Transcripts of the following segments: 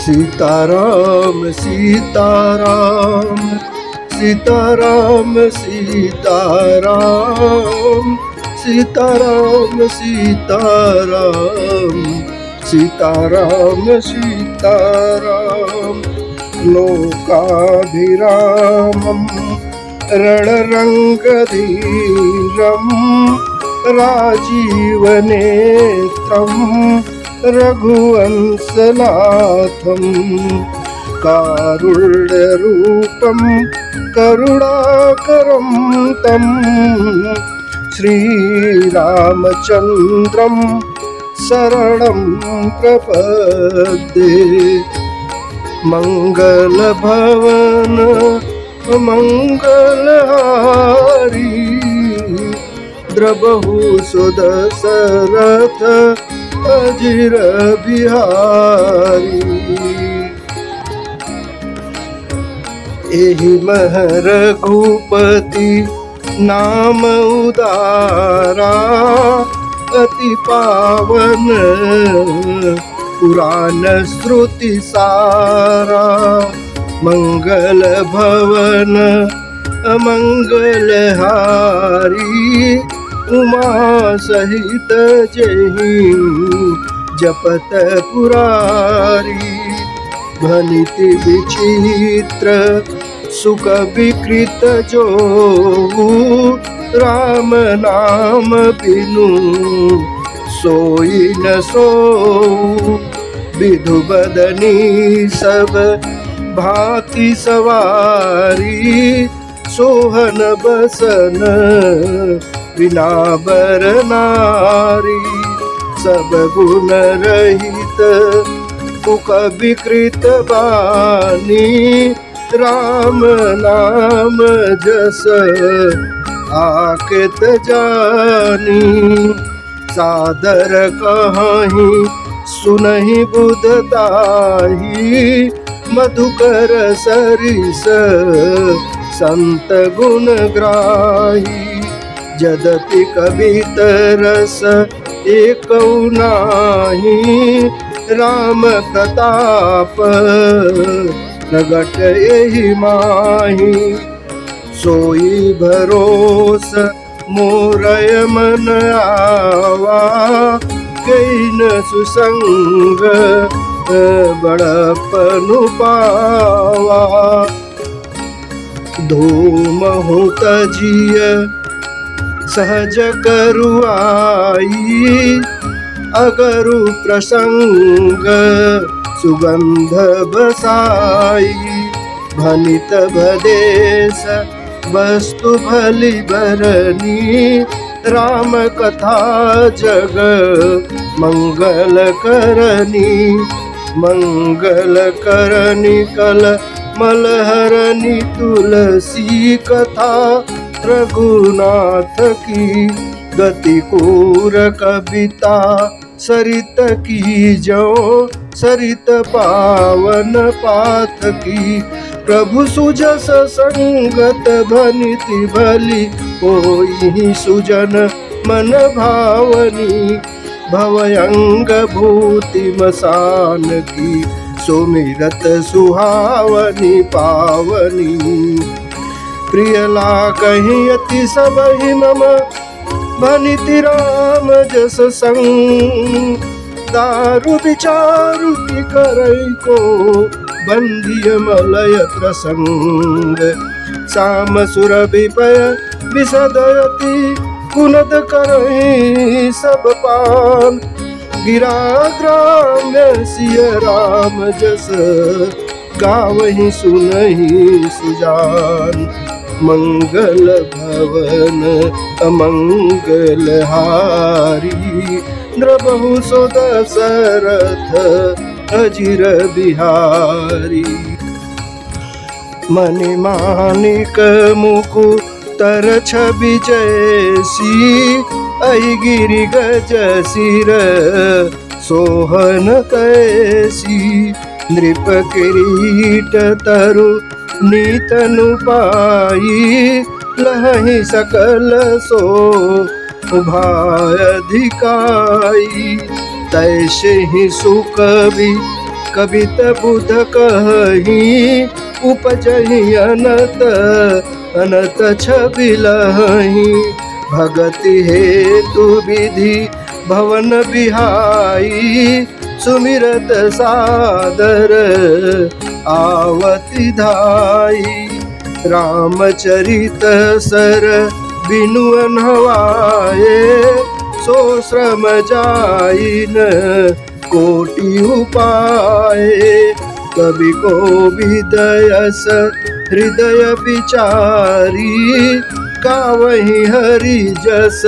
सीताराम सीताराम सीताराम सीताराम सीताराम सीताराम सीताराम सीताराम लोकाभिरामं रणरङ्गधीरं राजीवनेत्रं रघुवंशनाथं कारुण्यरूपं करुणाकरं तं श्रीरामचन्द्रं शरणं प्रपद्ये। मंगलभवन मंगलहारी द्रबहु सुदशरथ अजिर बिहारी। एहि मह रघुपति नाम उदारा अति पावन पुराण श्रुति सारा। मंगल भवन अमंगलहारी उमा सहित जहि जपत पुरारी। भनिति विचित्र सुख विकृत जो राम नाम बिनु सोई न सो। विधु बदनी सब भांति सवारी सोहन बसन बिना बर नारी। सब गुण रहित कुक विकृत बानी राम नाम जस आकेत जानी। सादर कहीं सुनहि बुधताही मधुकर सरिस संत गुण ग्राही। यद्यपि कवित रस एक नाही राम प्रताप प्रगट एहि माही। सोई भरोस मोरय मन आवा कहीं न सुसंग बड़पनु पावा। धूमहु तजिय सहज करुआई अगरु प्रसंग सुगंध बसाई। भनित भदेश वस्तु भली बरनी राम कथा जग मंगल करनी। मंगल करनी कल मलहरनी तुलसी कथा रघुनाथ की। गति कूर कविता सरित की जो सरित पावन पाथ की। प्रभु सुजस संगत भनिति भली कोई सुजन मन भावनी। भवयंग भूति मसान की सुमिरत सुहावनी पावनी। प्रिय लागहि अति सबहि मम भनिति राम जस संग। दारु विचारु की करई को बंदिय मलय प्रसंग। साम सुर विपय विसदयति कुनद करहि सब पान। गिरा ग्राम्य सिय राम जस गावहि सुनहि सुजान। मंगल भवन अमंगलहारी द्रबहु सो दशरथ अजिर बिहारी। मणिमाणिक मुकुतर छवि जैसी अहि गिरि गज सिर सोहन तैसी। नृप किरीट तरु नीतनु पाई लहहि सकल सो भाय अधिकाई। तैसे ही सुकवि कबित बुध कही उपजहि अनत अनत छबिलहि। भगति हेतु विधि भवन बिहाई सुमिरत सादर आवति धाई। रामचरित सर बिनु अनहवाए सो श्रम जाइन कोटि उपाय। कवि को विदयस हृदय विचारी गावहि हरि जस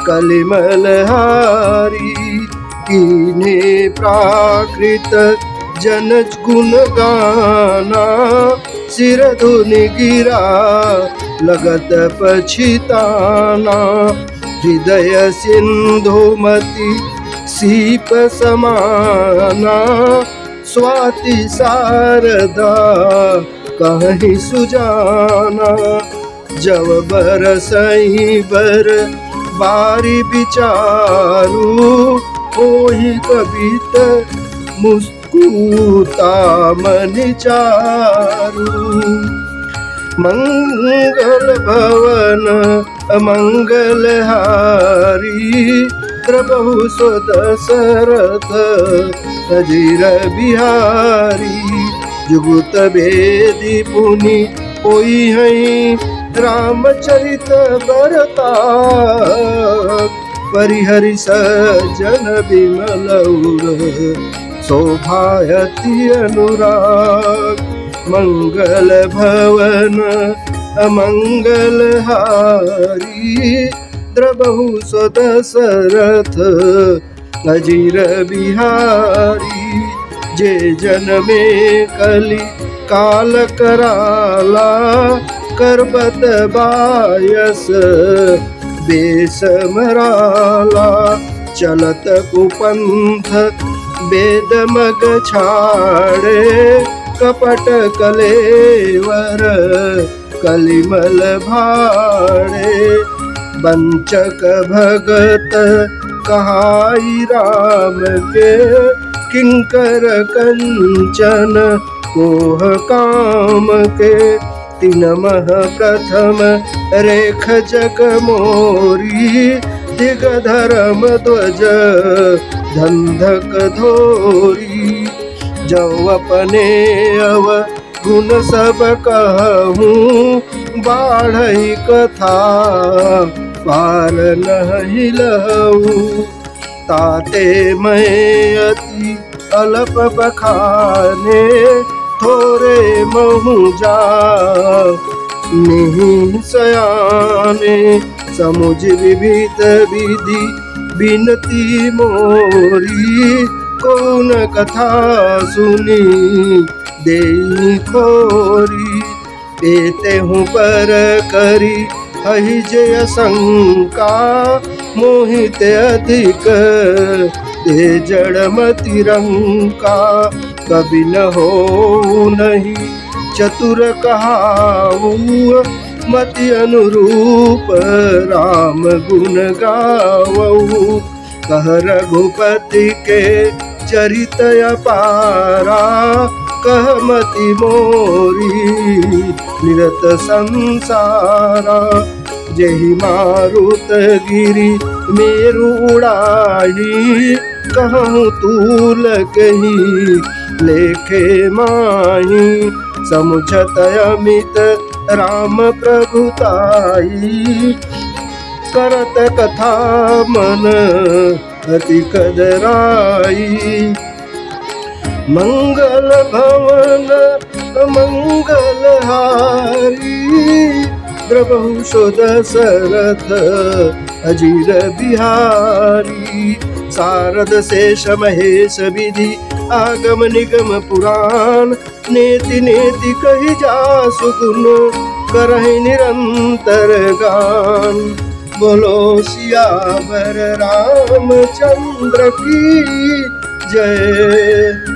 कलिमल हारी। कीन्हे प्राकृत जन गुण गाना सिर धुनि गिरा लगत पछिताना। हृदय सिंधुमति सीप समाना स्वाति शारदा कहीं सुजाना। जब बरसहि बर बारी विचारू ओहि कबित मुस्कुता मनि चारू। मंगल भवन अमंगल हारी द्रबहु सो दशरथ अजीर बिहारी। जुगुत भेदी पुनि होई हई रामचरित बरता परिहरि सज्जन बिमल शोभायति अनुराग। मंगल भवन अमंगल हारी द्रबहु सो दशरथ अजीर बिहारी। जे जन में कलि काल कराला करबत बायस बेस मराला। चलत कुपंथ वेद मग छाड़े कपट कलेवर कलिमल भाड़े। वंचक भगत कहाई राम के किंकर कंचन कोह काम के। तीन मह प्रथम रेख जग मोरी दिग धर्म ध्वज धंधक धोरी। जो अपने अव गुण सब कहूँ बाढ़ई कथा पार नहीं लहूँ। ताते मैं अति अल्प बखाने थोरे महु जा नहीं सयाने। समुझ विविध विधि बिनती मोरी कौन कथा सुनी देई खोरी। एते हूँ पर करी अहि जय शंका मोहित अधिक दे जड़मति रंका। कभी न हो नहीं चतुर कहाऊ मति अनुरूप राम गुण गावऊ। कह रघुपति के चरित अपारा कह मति मोरी निरत संसारा। जहि मारुत गिरि मेरु उड़ाही कहूँ तूल कही लेखे माही। समुझत अमित राम प्रभुताई करत कथा मन अति कदराई। मंगल भवन मंगल हारी द्रबहु सो दशरथ अजीर बिहारी। सारद शेष महेश विधि आगम निगम पुराण नेति नेति कहि जासु गुण करहि निरंतर गान। बोलो सियावर रामचंद्र की जय।